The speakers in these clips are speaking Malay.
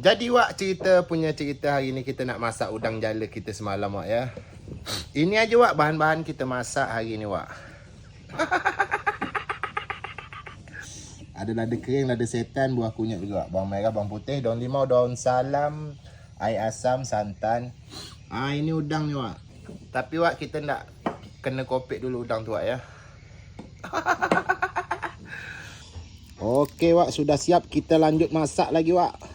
Jadi Wak, cerita hari ni kita nak masak udang jala kita semalam Wak ya. Ini aja Wak bahan-bahan kita masak hari ni Wak. Ada lada kering, lada setan, buah kunyit juga Wak. Bawang merah, bawang putih, daun limau, daun salam, air asam, santan. Ini udang ni Wak. Tapi Wak kita nak kena kopek dulu udang tu Wak ya. Okey Wak, sudah siap, kita lanjut masak lagi Wak.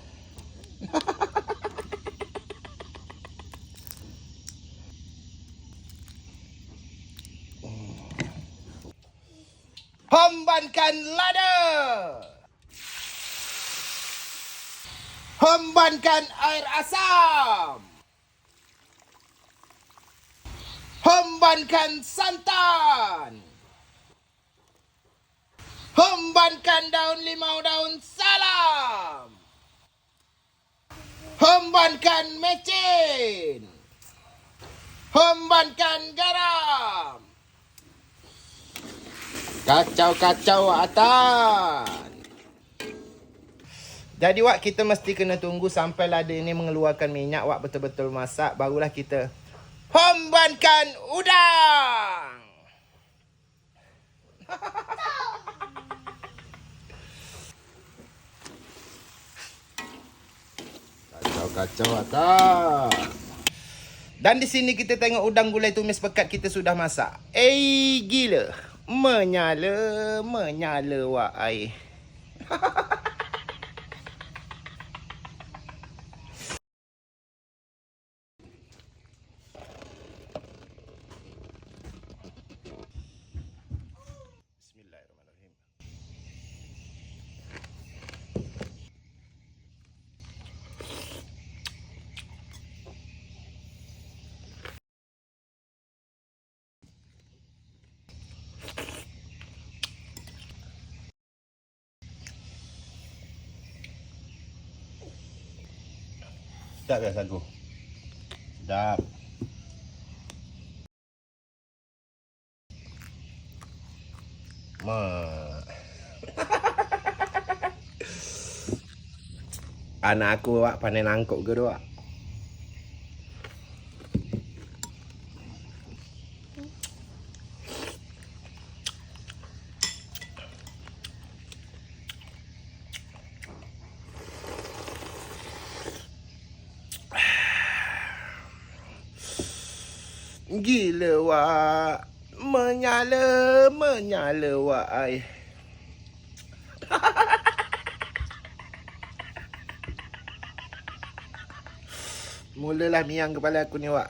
Hembankan lada. Hembankan air asam. Hembankan santan. Hembankan daun limau, daun salam. Hembankan mecin. Hembankan garam. Kacau-kacau Wak Atan. Jadi Wak, kita mesti kena tunggu sampai lada ini mengeluarkan minyak Wak, betul-betul masak. Barulah kita hembankan udang. Kacau-kacau Wak Atan. Dan di sini kita tengok udang gulai tumis pekat kita sudah masak. Gila. Menyala Wak air. Bismillahirrahmanirrahim. Sedap ya sagu. Sedap. Anak aku Wak pandai nangkuk ke tu Wak. Gila Wak. Menyala Wak air. Mulalah miang kepala aku ni Wak.